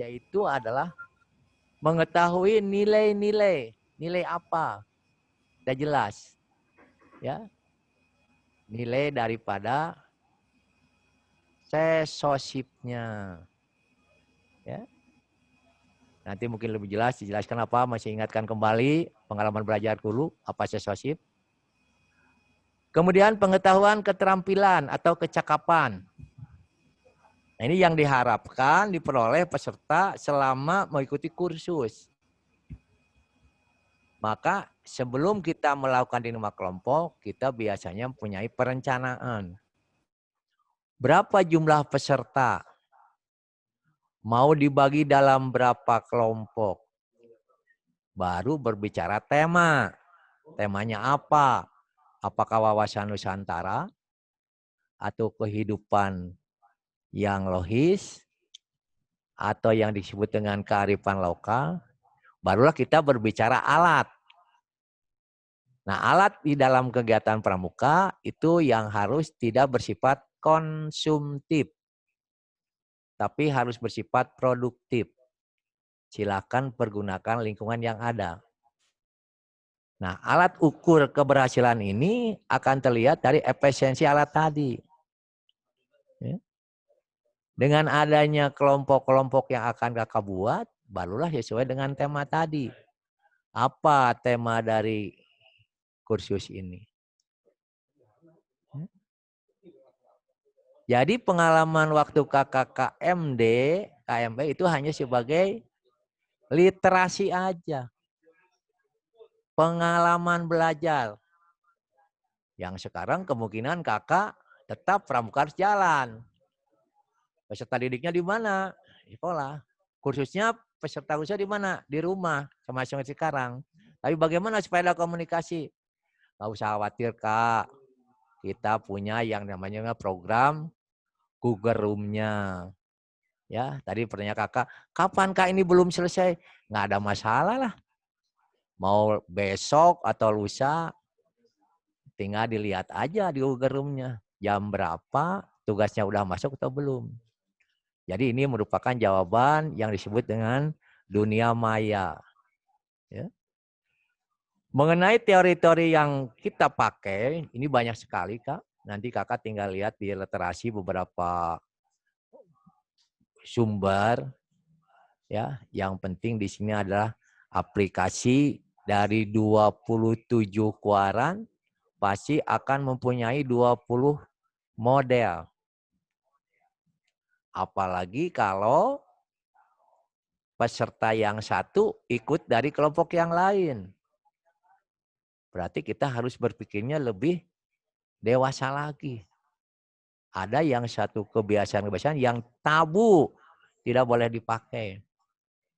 yaitu adalah mengetahui nilai-nilai. Nilai apa? Sudah jelas. Ya. Nilai daripada sesosipnya. Ya. Nanti mungkin lebih jelas dijelaskan apa, masih ingatkan kembali pengalaman belajar dulu apa sesosip. Kemudian pengetahuan keterampilan atau kecakapan. Nah, ini yang diharapkan diperoleh peserta selama mengikuti kursus. Maka sebelum kita melakukan dinama kelompok, kita biasanya mempunyai perencanaan. Berapa jumlah peserta? Mau dibagi dalam berapa kelompok? Baru berbicara tema. Temanya apa? Apakah wawasan Nusantara? Atau kehidupan yang logis? Atau yang disebut dengan kearifan lokal? Barulah kita berbicara alat. Nah, alat di dalam kegiatan pramuka itu yang harus tidak bersifat konsumtif, tapi harus bersifat produktif. Silakan pergunakan lingkungan yang ada. Nah, alat ukur keberhasilan ini akan terlihat dari efisiensi alat tadi. Ya. Dengan adanya kelompok-kelompok yang akan kakak buat, barulah sesuai dengan tema tadi. Apa tema dari kursus ini? Jadi pengalaman waktu kakak KMD, KMP itu hanya sebagai literasi aja. Pengalaman belajar. Yang sekarang kemungkinan kakak tetap pramuka harus jalan. Peserta didiknya di mana? Di sekolah. Kursusnya peserta khususnya di mana? Di rumah. Sama sekarang. Tapi bagaimana supaya ada komunikasi? Gak usah khawatir kak. Kita punya yang namanya program Google Room-nya. Ya, tadi pertanyaan kakak, kapan kak ini belum selesai? Nggak ada masalah lah. Mau besok atau lusa, tinggal dilihat aja di Google Room-nya. Jam berapa, tugasnya udah masuk atau belum. Jadi ini merupakan jawaban yang disebut dengan dunia maya. Ya. Mengenai teori-teori yang kita pakai, ini banyak sekali kak. Nanti kakak tinggal lihat di literasi beberapa sumber. Ya, yang penting di sini adalah aplikasi dari 27 kuaran pasti akan mempunyai 20 model. Apalagi kalau peserta yang satu ikut dari kelompok yang lain. Berarti kita harus berpikirnya lebih dewasa lagi. Ada yang satu kebiasaan-kebiasaan yang tabu, tidak boleh dipakai.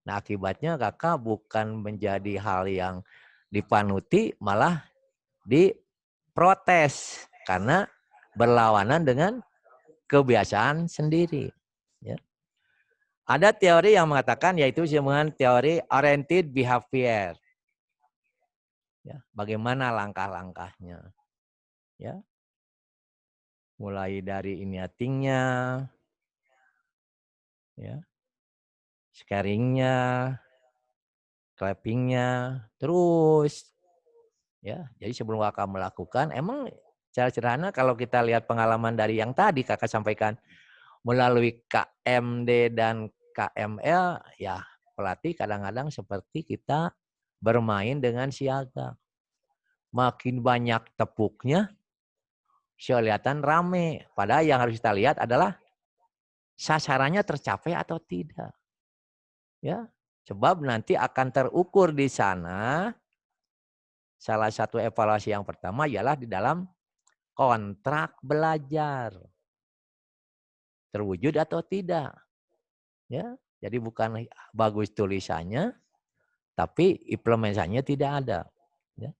Nah, akibatnya kakak bukan menjadi hal yang dipanuti, malah diprotes karena berlawanan dengan kebiasaan sendiri. Ya. Ada teori yang mengatakan yaitu dengan teori oriented behavior. Ya, bagaimana langkah-langkahnya? Ya, mulai dari initiatingnya, ya, scaringnya, clappingnya, terus ya. Jadi sebelum kakak melakukan, emang secara sederhana kalau kita lihat pengalaman dari yang tadi kakak sampaikan melalui KMD dan KML, ya pelatih kadang-kadang seperti kita bermain dengan siaga. Makin banyak tepuknya, kelihatan rame. Padahal yang harus kita lihat adalah sasarannya tercapai atau tidak. Ya, sebab nanti akan terukur di sana. Salah satu evaluasi yang pertama ialah di dalam kontrak belajar. Terwujud atau tidak. Ya, jadi bukan bagus tulisannya, tapi implementasinya tidak ada. Ya.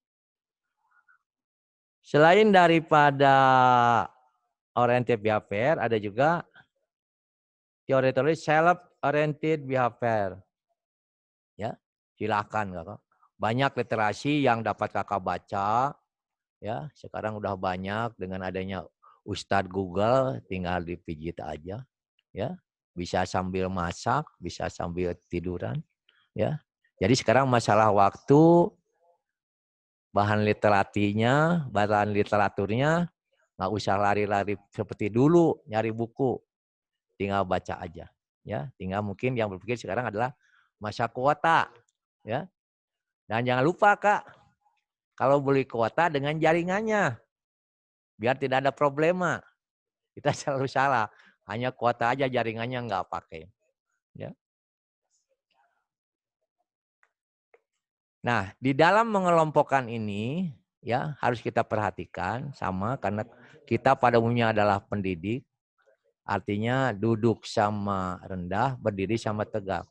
Selain daripada oriented behavior, ada juga teori-teori self-oriented behavior. Ya, silakan kakak. Banyak literasi yang dapat kakak baca. Ya, sekarang udah banyak dengan adanya Ustadz Google, tinggal dipijit aja. Ya, bisa sambil masak, bisa sambil tiduran, ya. Jadi sekarang masalah waktu, bahan literaturnya nggak usah lari-lari seperti dulu nyari buku, tinggal baca aja, ya. Tinggal mungkin yang berpikir sekarang adalah masa kuota, ya. Dan jangan lupa Kak, kalau beli kuota dengan jaringannya, biar tidak ada problema. Kita selalu salah, hanya kuota aja jaringannya nggak pakai, ya. Nah, di dalam mengelompokkan ini, ya harus kita perhatikan sama, karena kita pada umumnya adalah pendidik, artinya duduk sama rendah, berdiri sama tegak.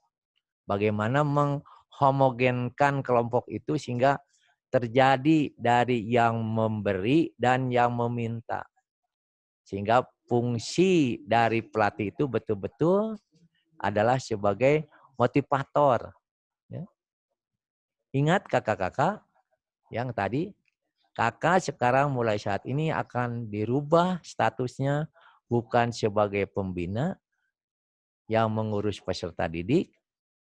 Bagaimana menghomogenkan kelompok itu sehingga terjadi dari yang memberi dan yang meminta. Sehingga fungsi dari pelatih itu betul-betul adalah sebagai motivator. Ya. Ingat kakak-kakak yang tadi, kakak sekarang mulai saat ini akan dirubah statusnya bukan sebagai pembina yang mengurus peserta didik,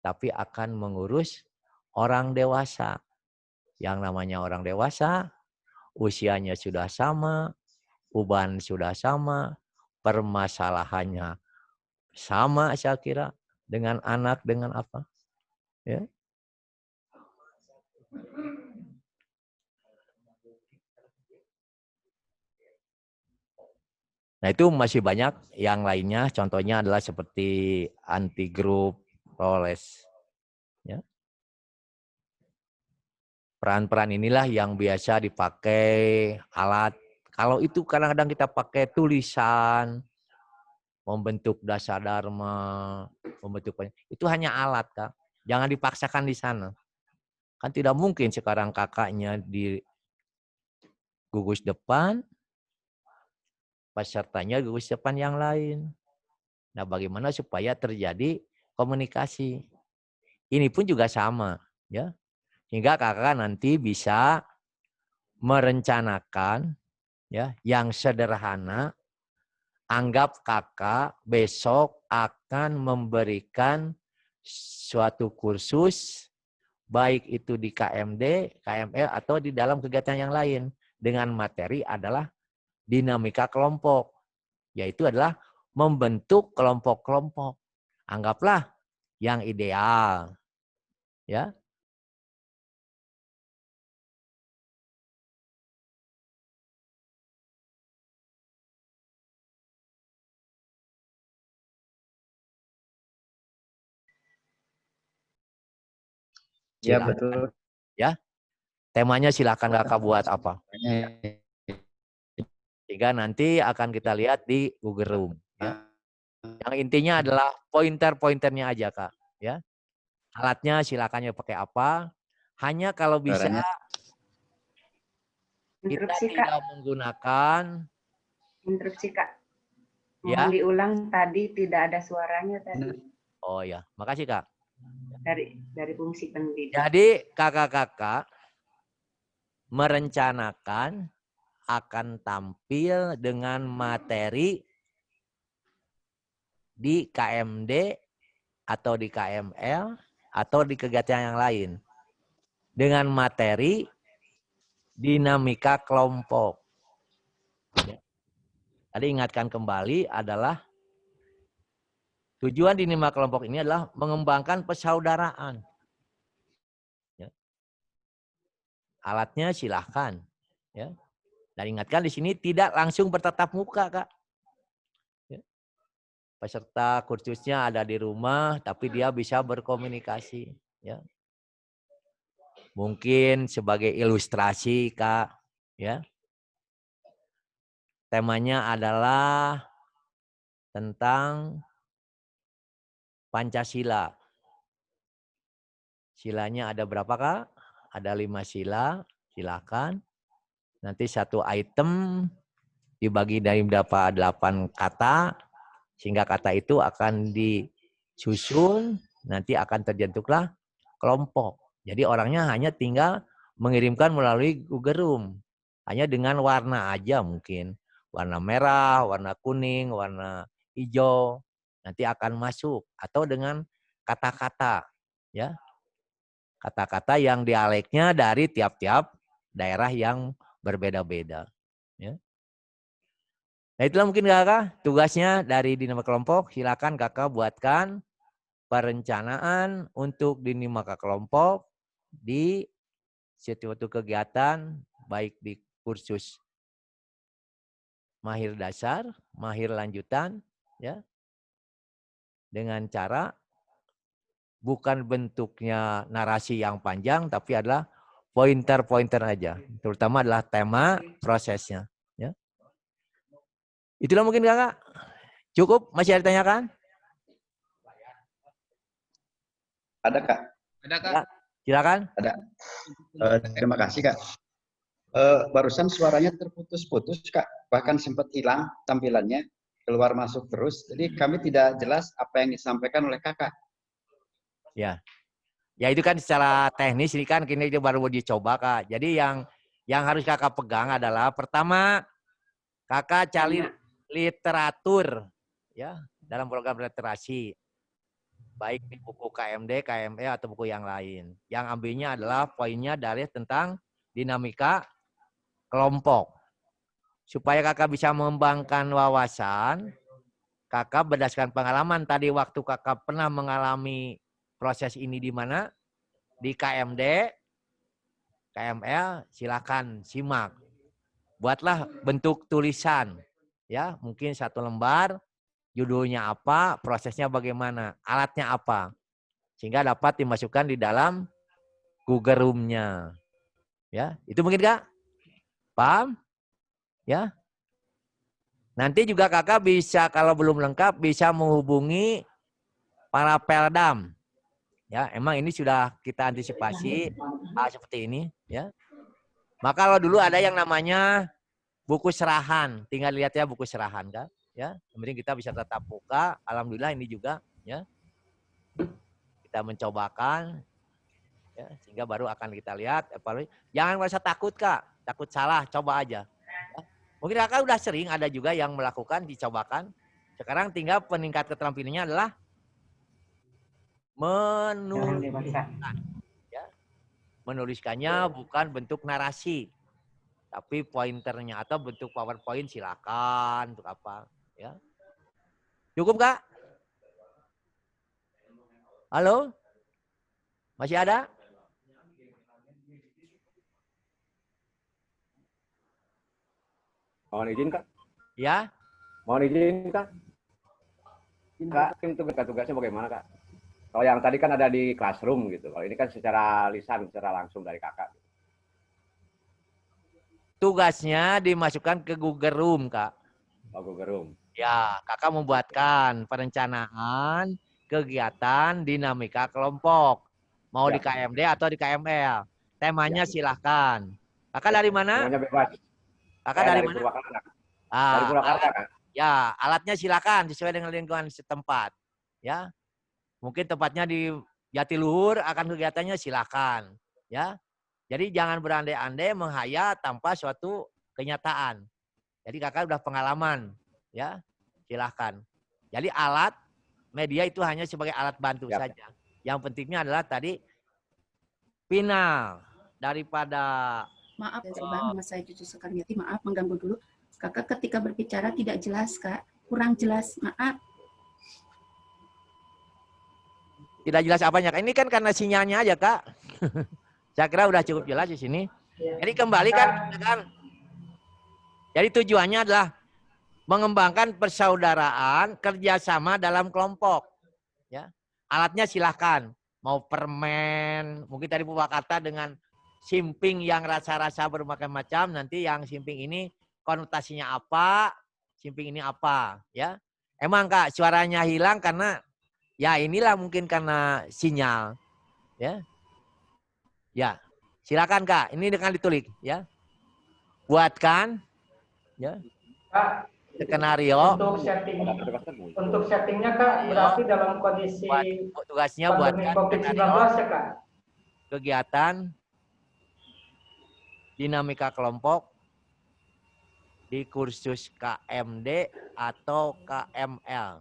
tapi akan mengurus orang dewasa. Yang namanya orang dewasa, usianya sudah sama, uban sudah sama, permasalahannya sama saya kira dengan anak, dengan apa. Ya. Nah itu masih banyak yang lainnya, contohnya adalah seperti anti group, roles. Ya. Peran-peran inilah yang biasa dipakai alat. Kalau itu kadang-kadang kita pakai tulisan, membentuk dasar dharma, itu hanya alat Kak. Jangan dipaksakan di sana. Kan tidak mungkin sekarang kakaknya di gugus depan, pesertanya gugus depan yang lain. Nah, bagaimana supaya terjadi komunikasi? Ini pun juga sama, ya. Hingga kakak nanti bisa merencanakan, ya, yang sederhana. Anggap kakak besok akan memberikan suatu kursus, baik itu di KMD, KML, atau di dalam kegiatan yang lain. Dengan materi adalah dinamika kelompok. Yaitu adalah membentuk kelompok-kelompok. Anggaplah yang ideal. Ya. Ya Silakan. betul. Ya. Temanya silakan kakak buat apa. Sehingga nanti akan kita lihat di Google Room. Ya. Yang intinya adalah pointer-pointernya aja Kak. Ya. Alatnya silakannya pakai apa. Hanya kalau bisa kita tidak menggunakan. Interupsi Kak. Ya. Mohon diulang, tadi tidak ada suaranya tadi. Oh ya, makasih Kak. Dari fungsi pendidik. Jadi kakak-kakak merencanakan akan tampil dengan materi di KMD atau di KML atau di kegiatan yang lain. Dengan materi dinamika kelompok. Tadi ingatkan kembali adalah tujuan dinamika kelompok ini adalah mengembangkan persaudaraan. Ya. Alatnya silahkan. Ya. Dan ingatkan di sini tidak langsung bertatap muka, Kak. Ya. Peserta kursusnya ada di rumah, tapi dia bisa berkomunikasi. Ya. Mungkin sebagai ilustrasi, Kak. Ya. Temanya adalah tentang Pancasila. Silanya ada berapa Kak? Ada 5 sila, silakan. Nanti satu item dibagi dari berapa 8 kata, sehingga kata itu akan disusun, nanti akan terbentuklah kelompok. Jadi orangnya hanya tinggal mengirimkan melalui Google Room. Hanya dengan warna aja mungkin. Warna merah, warna kuning, warna hijau. nanti akan masuk, atau dengan kata-kata, ya, kata-kata yang dialeknya dari tiap-tiap daerah yang berbeda-beda, ya. Nah, itulah mungkin kakak tugasnya dari dinamika kelompok. Silakan kakak buatkan perencanaan untuk dinamika kelompok di suatu kegiatan, baik di kursus mahir dasar, mahir lanjutan, ya, dengan cara bukan bentuknya narasi yang panjang, tapi adalah pointer-pointer aja. Terutama adalah tema prosesnya. Ya. Itulah mungkin kakak. Cukup? Masih ada ditanyakan? Ada Kak. Ada Kak. Ya, silakan. Ada. Terima kasih Kak. Barusan suaranya terputus-putus Kak. Bahkan sempat hilang tampilannya, keluar masuk terus. Jadi kami tidak jelas apa yang disampaikan oleh Kakak. Ya. Ya itu kan secara teknis ini kan kini itu baru mau dicoba Kak. Jadi yang harus kakak pegang adalah pertama kakak cari literatur ya dalam program literasi. Baik di buku KMD, KME atau buku yang lain. Yang ambilnya adalah poinnya dari tentang dinamika kelompok. Supaya kakak bisa mengembangkan wawasan, kakak berdasarkan pengalaman tadi waktu kakak pernah mengalami proses ini di mana? Di KMD, KML, silakan simak. Buatlah bentuk tulisan, ya mungkin 1 lembar, judulnya apa, prosesnya bagaimana, alatnya apa, sehingga dapat dimasukkan di dalam Google Room-nya. Ya, itu mungkin Kak? Paham? Ya. Nanti juga kakak bisa kalau belum lengkap bisa menghubungi para Peldam. Ya, emang ini sudah kita antisipasi hal seperti ini, ya. Maka kalau dulu ada yang namanya buku serahan, tinggal lihat ya buku serahan kan, ya. Yang penting kita bisa tetap buka. Alhamdulillah ini juga, ya. Kita mencobakan, ya, sehingga baru akan kita lihat. Jangan merasa takut Kak, takut salah, coba aja. Ya. Mungkin kakak udah sering ada juga yang melakukan, dicobakan. Sekarang tinggal peningkat keterampilannya adalah menuliskan. Ya. Menuliskannya bukan bentuk narasi, tapi pointernya atau bentuk PowerPoint silakan untuk apa. Ya. Cukup Kak? Halo? Masih ada? Mohon izin Kak. Ya. Mohon izin Kak. Kak, tugas-tugasnya bagaimana Kak? Kalau yang tadi kan ada di classroom gitu. Kalau ini kan secara lisan, secara langsung dari Kakak. Tugasnya dimasukkan ke Google Room Kak. Oh, Google Room. Ya, kakak membuatkan perencanaan kegiatan dinamika kelompok. Mau Ya. di KMD atau di KML. Temanya Ya. silahkan. Kakak dari mana? Semuanya bebas. Kakak dari mana? Purwakarta. Ah, Dari Purwakarta Kak. ya, alatnya silakan sesuai dengan lingkungan setempat. Ya, mungkin tempatnya di Jatiluhur akan kegiatannya silakan. Ya, jadi jangan berandai-andai menghayal tanpa suatu kenyataan. Jadi kakak udah pengalaman, ya silahkan. Jadi alat media itu hanya sebagai alat bantu Ya. saja. Yang pentingnya adalah tadi final daripada. Maaf ya Sobat, nama saya Cucu Sekarniati. Maaf mengganggu dulu. Kakak ketika berbicara tidak jelas Kak, kurang jelas. Maaf. Tidak jelas apanya. Ini kan karena sinyalnya aja Kak. Saya kira udah cukup jelas di sini. Jadi kembali kan. Jadi tujuannya adalah mengembangkan persaudaraan, kerjasama dalam kelompok. Ya, alatnya silahkan. Mau permen, mungkin tadi Purwakarta dengan simping yang rasa-rasa bermacam-macam. Nanti yang simping ini konotasinya apa, simping ini apa. Ya, emang Kak suaranya hilang karena ya inilah mungkin karena sinyal. Ya, silakan Kak. Ini dengan ditulis. Ya, buatkan. Ya. Kak, Skenario. Untuk settingnya Kak, berarti dalam kondisi tugasnya buatkan COVID-19 ya Kak? Kegiatan dinamika kelompok di kursus KMD atau KML.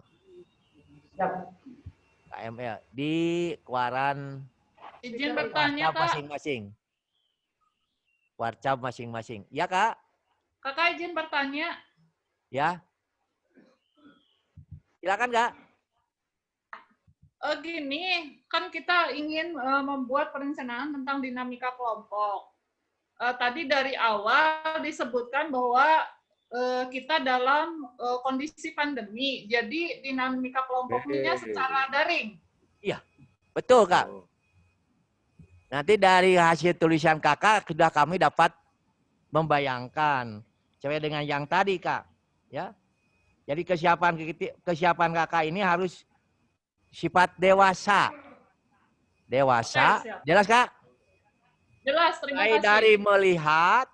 KML di Kuaran Izin bertanya, Warcap Kak. masing-masing. Warcap masing-masing. Ya, Kak? Kakak izin bertanya. Ya. Silakan, Kak. Gini, kan kita ingin membuat perencanaan tentang dinamika kelompok. Tadi dari awal disebutkan bahwa kita dalam kondisi pandemi, jadi dinamika kelompoknya secara daring. Iya, betul, Kak. Nanti dari hasil tulisan Kakak sudah kami dapat membayangkan sesuai dengan yang tadi, Kak. Ya. Jadi kesiapan Kakak ini harus sifat dewasa. Dewasa. Oke, siap. Jelas, Kak? Jelas, terima Mulai kasih. dari melihat,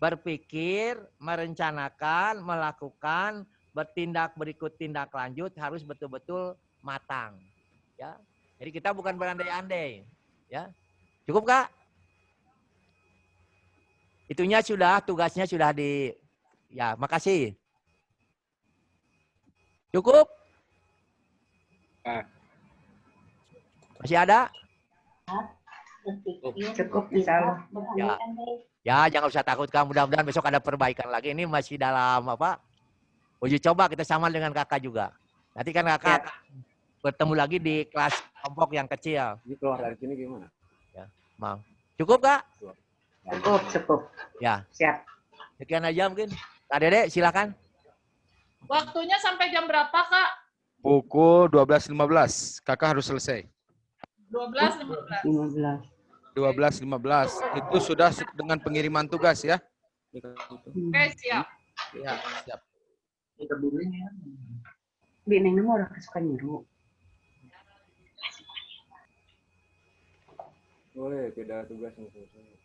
berpikir, merencanakan, melakukan, bertindak berikut tindak lanjut harus betul-betul matang. Ya. Jadi kita bukan berandai-andai. Ya. Cukup, Kak? Itunya sudah, tugasnya sudah di... Ya, makasih. Cukup? Masih ada? Cukup, insya Allah. Ya. Ya, jangan usah takut, Kak. Mudah-mudahan besok ada perbaikan lagi. Ini masih dalam apa? Uji coba kita sama dengan Kakak juga. Nanti kan Kakak bertemu lagi di kelas kelompok yang kecil. Jadi keluar dari sini gimana? Ya, mau. Cukup, Kak? Cukup. Ya. Siap. Sekian aja mungkin. Kak Dede, silakan. Waktunya sampai jam berapa, Kak? Pukul 12.15. Kakak harus selesai. 12.15. 12.15. Itu sudah dengan pengiriman tugas ya. Oke, siap. Ya, siap. Bineng nomor orang kesukaan nyuruh. Boleh, tidak tugas yang selesai.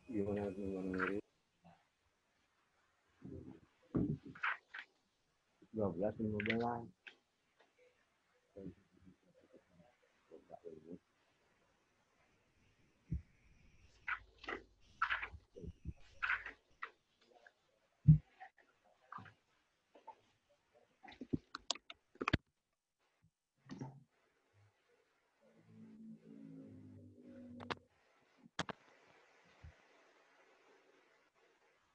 Gimana mengirim? 12.15.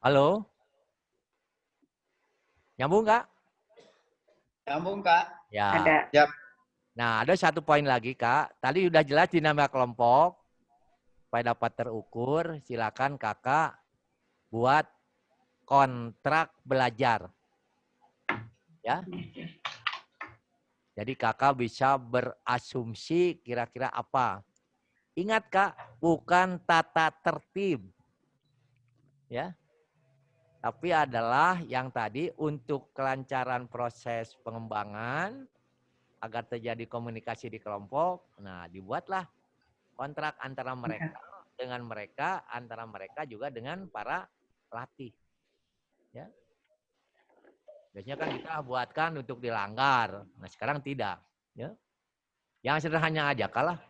Halo? Nyambung, Kak? Nyambung, Kak. Ya. Ada. Siap. Nah, ada satu poin lagi, Kak. Tadi sudah jelas dinamika kelompok. Supaya dapat terukur, silakan Kakak buat kontrak belajar. Ya. Jadi Kakak bisa berasumsi kira-kira apa. Ingat, Kak, bukan tata tertib. Ya. Tapi adalah yang tadi untuk kelancaran proses pengembangan agar terjadi komunikasi di kelompok. Nah, dibuatlah kontrak antara mereka dengan mereka, antara mereka juga dengan para pelatih. Ya. Biasanya kan kita buatkan untuk dilanggar. Nah, sekarang tidak. Ya. Yang sederhana aja kalah.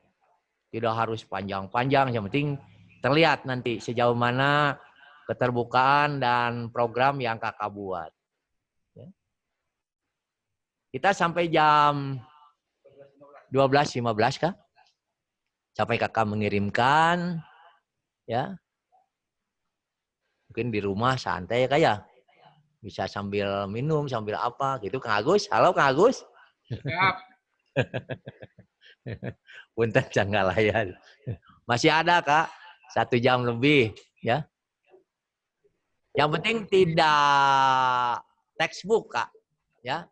Tidak harus panjang-panjang. Yang penting terlihat nanti sejauh mana keterbukaan dan program yang Kakak buat. Ya. Kita sampai jam 12.15 Kak. Sampai Kakak mengirimkan. Ya. Mungkin di rumah santai ya Kak ya. Bisa sambil minum, sambil apa gitu. Kang Agus, halo Kang Agus. Siap. Punten jangan layar. Masih ada Kak, 1 jam lebih ya. Yang penting tidak textbook Kak, ya.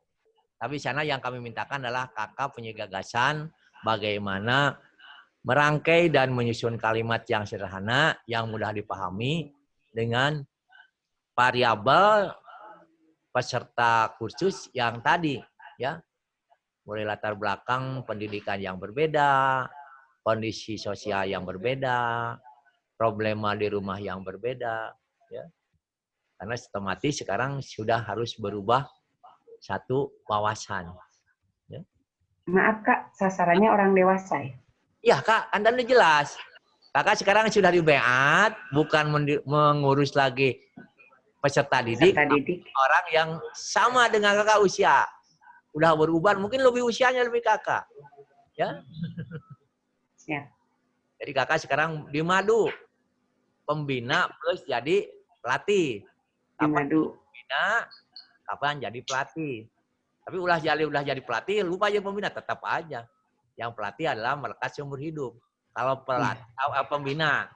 Tapi sana yang kami mintakan adalah Kakak punya gagasan bagaimana merangkai dan menyusun kalimat yang sederhana, yang mudah dipahami dengan variabel peserta kursus yang tadi, ya. Mulai latar belakang pendidikan yang berbeda, kondisi sosial yang berbeda, problema di rumah yang berbeda, ya. Karena sistematis sekarang sudah harus berubah satu wawasan. Ya. Maaf Kak, sasarannya orang dewasa ya? Iya Kak, Anda udah jelas. Kakak sekarang sudah di BEAT, bukan mengurus lagi peserta didik, Peserta didik. orang yang sama dengan kakak usia. Udah berubah, mungkin lebih usianya lebih kakak. Ya. Siap. Jadi kakak sekarang di Madu, pembina plus jadi pelatih. Di Madu. Pembina, kapan jadi pelatih. Tapi udah jadi pelatih, lupa aja pembina, tetap aja. Yang pelatih adalah melekat seumur hidup. Kalau pelatih, pembina.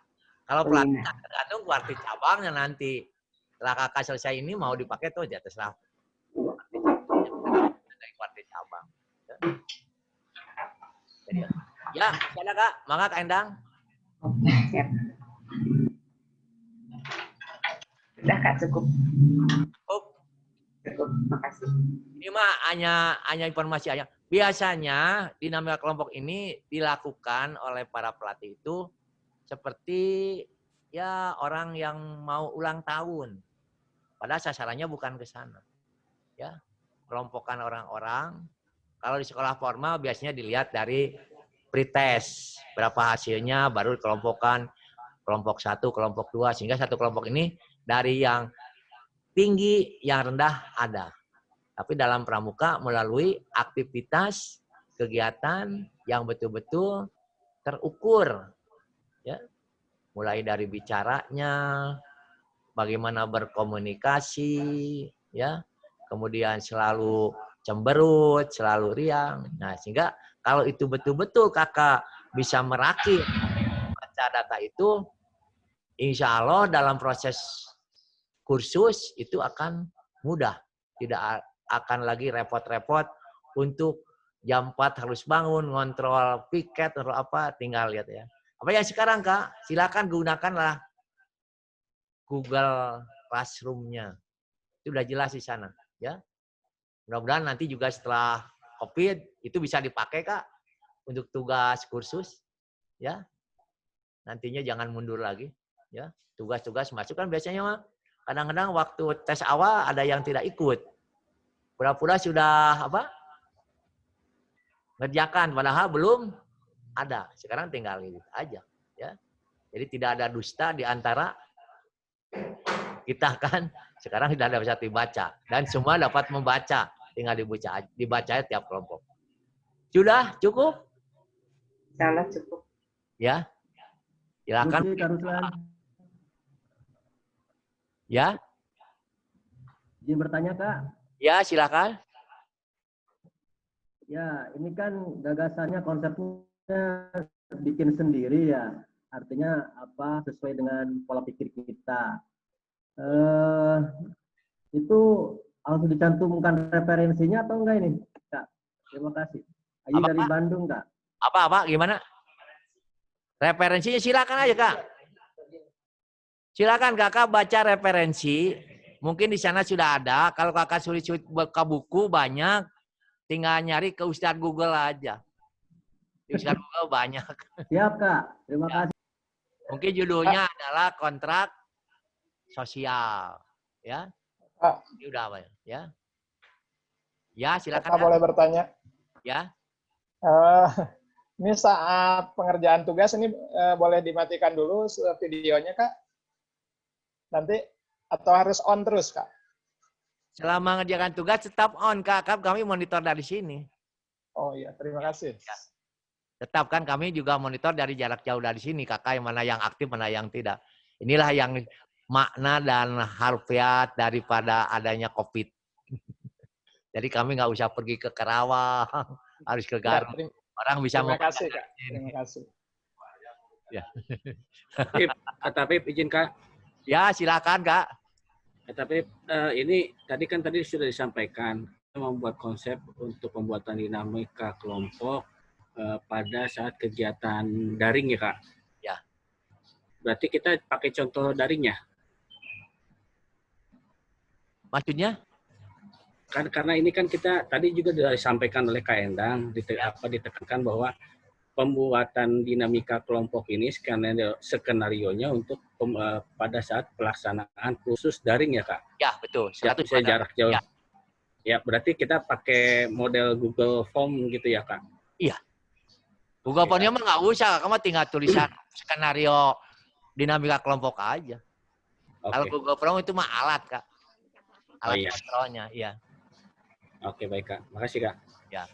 Kalau pelatih tergantung pelatih cabangnya nanti. Setelah kakak selesai ini mau dipakai tuh ya terserah. Dari pelatih cabang. Jadi, ya, ada Kak. Maka Kak Endang. Siap. Sudah Kak, cukup. Cukup, makasih. Ini mah hanya informasi aja. Biasanya dinamika kelompok ini dilakukan oleh para pelatih itu seperti ya orang yang mau ulang tahun. Padahal sasarannya bukan ke sana. Ya, kelompokan orang-orang. Kalau di sekolah formal biasanya dilihat dari pretest, berapa hasilnya baru dikelompokkan kelompok 1, kelompok 2 sehingga satu kelompok ini dari yang tinggi, yang rendah ada. Tapi dalam pramuka melalui aktivitas kegiatan yang betul-betul terukur, ya, mulai dari bicaranya, bagaimana berkomunikasi, ya, kemudian selalu cemberut, selalu riang. Nah, sehingga kalau itu betul-betul kakak bisa merakit baca data itu, insya Allah dalam proses kursus itu akan mudah, tidak akan lagi repot-repot untuk jam 4 harus bangun, ngontrol piket atau apa, tinggal lihat ya. Apa yang sekarang Kak, silakan gunakanlah Google Classroom-nya. Itu udah jelas di sana, ya. Mudah-mudahan nanti juga setelah COVID itu bisa dipakai Kak untuk tugas kursus, ya. Nantinya jangan mundur lagi, ya. Tugas-tugas masuk kan biasanya mah kadang-kadang waktu tes awal ada yang tidak ikut. Pura-pura sudah apa? Ngerjakan padahal belum ada. Sekarang tinggal gitu aja, ya. Jadi tidak ada dusta di antara kita kan. Sekarang tidak ada bisa dibaca dan semua dapat membaca, tinggal dibaca tiap kelompok. Sudah cukup? Insyaallah cukup. Ya. Silakan. Ya. Izin bertanya, Kak. Ya, silakan. Ya, ini kan gagasannya, konsepnya bikin sendiri ya. Artinya apa, sesuai dengan pola pikir kita. Itu harus dicantumkan referensinya atau enggak ini, Kak? Terima kasih. Ayu dari Bandung, Kak. Apa? Gimana? Referensinya silakan aja, Kak. Silakan Kakak baca referensi. Mungkin di sana sudah ada. Kalau Kakak sulit-sulit buka buku banyak, tinggal nyari ke Ustadz Google aja. Di Ustadz Google banyak. Siap, Kak. Terima kasih. Mungkin judulnya adalah kontrak sosial, ya. Ini udah apa ya? Ya, silakan. Kakak boleh bertanya? Ya. Ini saat pengerjaan tugas ini boleh dimatikan dulu videonya, Kak? Nanti atau harus on terus, Kak? Selama mengerjakan tugas tetap on, Kak. Kami monitor dari sini. Oh iya, terima kasih. Ya. Tetap kan kami juga monitor dari jarak jauh dari sini, Kakak, yang mana yang aktif, mana yang tidak. Inilah yang makna dan harfiat daripada adanya COVID. Jadi kami nggak usah pergi ke Karawang, harus ke Garut. Orang bisa terima kasih, Kak. Terima kasih. Ya. Kak Tapip, izin Kak. Ya, silakan Kak. Kak Tapip, ini tadi sudah disampaikan membuat konsep untuk pembuatan dinamika kelompok pada saat kegiatan daring ya Kak. Ya. Berarti kita pakai contoh daringnya. Maksudnya? Karena ini kan kita tadi juga sudah disampaikan oleh Kak Endang, ditekankan bahwa pembuatan dinamika kelompok ini skenario-nya untuk pada saat pelaksanaan kursus daring ya Kak? Ya, betul. Saya jarak jauh. Ya. Ya, berarti kita pakai model Google Form gitu ya, Kak? Iya. Google Form-nya mah nggak usah, kamu tinggal tulisan skenario dinamika kelompok aja. Kalau Oke. Google Form itu mah alat, Kak. Oh Alat iya. kontrolnya, iya. Oke, baik, Kak. Makasih, Kak. Ya.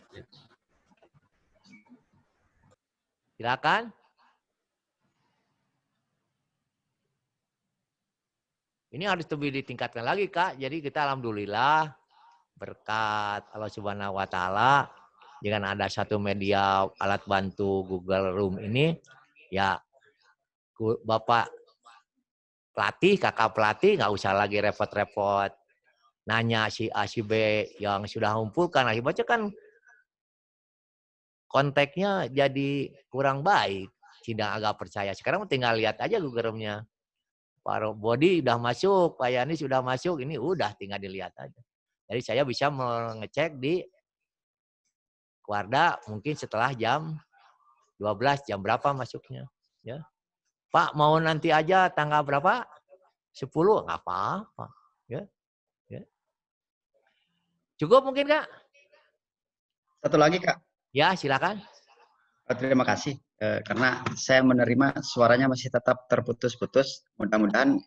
Silakan. Ini harus lebih ditingkatkan lagi, Kak. Jadi kita alhamdulillah berkat Allah Subhanahu wa taala dengan ada satu media alat bantu Google Room ini, ya Bapak pelatih, kakak pelatih nggak usah lagi repot-repot nanya si A si B yang sudah ngumpulkan, akibatnya kan konteksnya jadi kurang baik, tidak agak percaya. Sekarang tinggal lihat aja Google Room-nya. Pak Bodi udah masuk, Pak Yani sudah masuk, ini udah tinggal dilihat aja. Jadi saya bisa mengecek di Wardah mungkin setelah jam 12, jam berapa masuknya. Ya. Pak mau nanti aja tanggal berapa? 10, nggak apa-apa. Ya. Ya. Cukup mungkin, Kak? Satu lagi, Kak. Ya, silakan. Terima kasih. Karena saya menerima suaranya masih tetap terputus-putus. Mudah-mudahan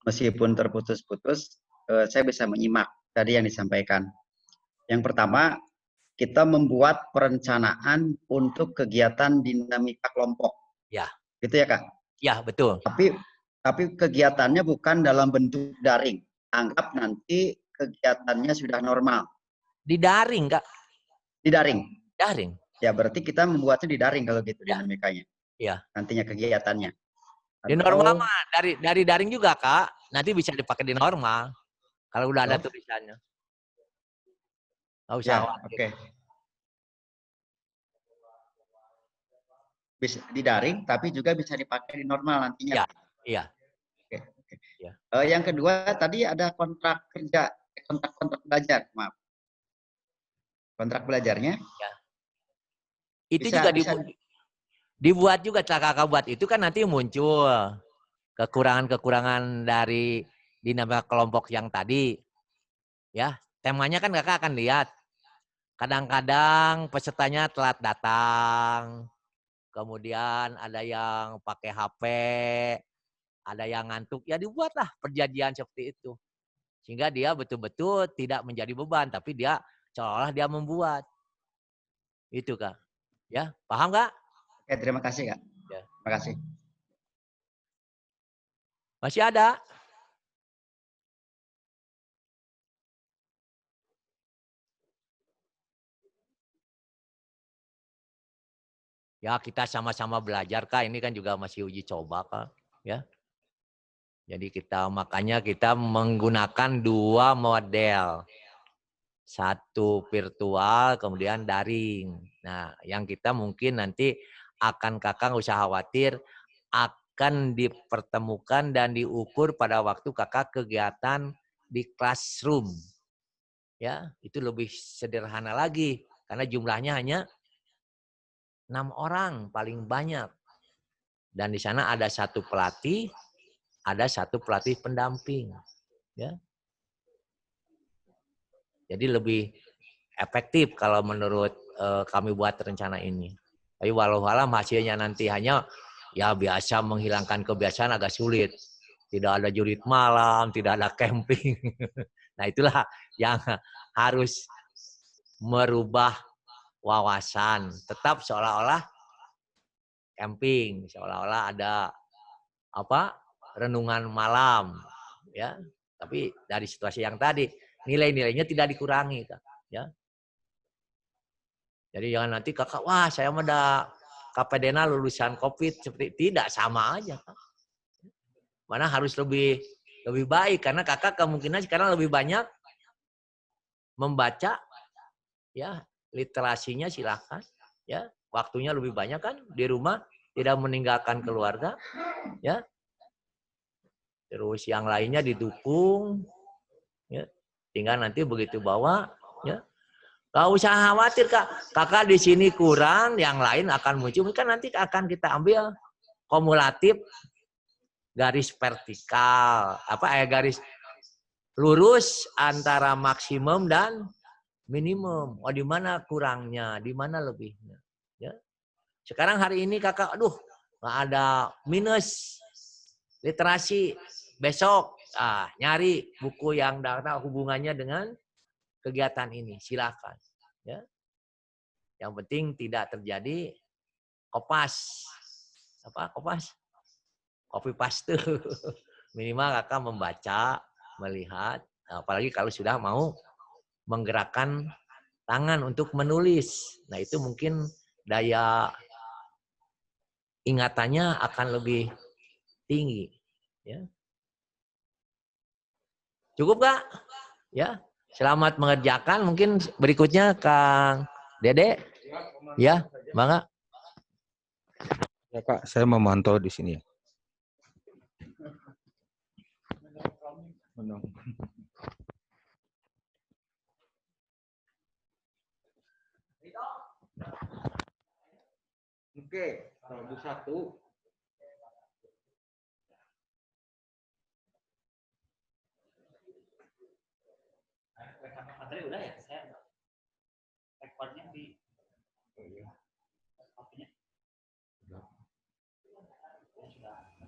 meskipun terputus-putus, saya bisa menyimak tadi yang disampaikan. Yang pertama, kita membuat perencanaan untuk kegiatan dinamika kelompok. Ya. Gitu ya, Kak? Ya, betul. Tapi kegiatannya bukan dalam bentuk daring. Anggap nanti kegiatannya sudah normal. Di daring, Kak. Di daring? Daring. Ya, berarti kita membuatnya di daring kalau gitu dinamikanya. Iya. Nantinya kegiatannya. Di normal mah dari daring juga, Kak. Nanti bisa dipakai di normal. Kalau udah ada tulisannya. Nggak usah khawatir. Oke. Bisa di daring, tapi juga bisa dipakai di normal nantinya. Iya. Oke. Ya. Yang kedua tadi ada kontrak kerja, kontrak belajar, maaf. Kontrak belajarnya? Ya. Itu juga dibuat juga, kakak buat itu kan nanti muncul kekurangan-kekurangan dari dinamika kelompok yang tadi. Ya, temanya kan kakak akan lihat. Kadang-kadang pesertanya telat datang. Kemudian ada yang pakai HP, ada yang ngantuk, ya dibuatlah perjanjian seperti itu. Sehingga dia betul-betul tidak menjadi beban, tapi dia seolah-olah dia membuat. Itu, Kak. Ya, paham, Kak? Oke, terima kasih, Kak. Ya. Terima kasih. Masih ada? Ya, kita sama-sama belajar, Kak. Ini kan juga masih uji coba, Kak. Ya. Jadi makanya kita menggunakan dua model. Satu virtual, kemudian daring. Nah, yang kita mungkin nanti kakak usah khawatir, akan dipertemukan dan diukur pada waktu kakak kegiatan di classroom. Ya, itu lebih sederhana lagi. Karena jumlahnya hanya 6 orang paling banyak. Dan di sana ada satu pelatih, ada satu pelatih pendamping. Ya. Jadi lebih efektif kalau menurut kami buat rencana ini. Tapi walau alam hasilnya nanti hanya ya biasa menghilangkan kebiasaan agak sulit. Tidak ada jurit malam, tidak ada camping. Nah itulah yang harus merubah wawasan. Tetap seolah-olah camping, seolah-olah ada renungan malam, ya. Tapi dari situasi yang tadi nilai-nilainya tidak dikurangi, Kak. Ya. Jadi jangan nanti kakak, wah saya ada KPDNA lulusan COVID, seperti tidak, sama aja, Kak. Mana harus lebih baik karena kakak kemungkinan sekarang lebih banyak membaca, ya literasinya silakan, ya waktunya lebih banyak kan di rumah, tidak meninggalkan keluarga, ya. Terus yang lainnya didukung, ya. Tinggal nanti begitu bawa, ya. Gak usah khawatir, Kak. Kakak di sini kurang, yang lain akan muncul. Kan nanti akan kita ambil kumulatif garis vertikal, garis lurus antara maksimum dan minimum. Oh, di mana kurangnya, di mana lebihnya. Ya. Sekarang hari ini kakak, aduh, nggak ada minus literasi. Besok nyari buku yang ada hubungannya dengan kegiatan ini, silakan. Ya. Yang penting tidak terjadi kopas. Apa kopas? Copy paste. Minimal kakak membaca, melihat, apalagi kalau sudah mau menggerakkan tangan untuk menulis. Nah, itu mungkin daya ingatannya akan lebih tinggi. Ya. Cukup Kak? Ya. Selamat mengerjakan. Mungkin berikutnya Kang Dede. Ya, Bangga. Ya Kak, saya memantau di sini. Oke, Rabu 1. Materi udah ya, saya rekodnya di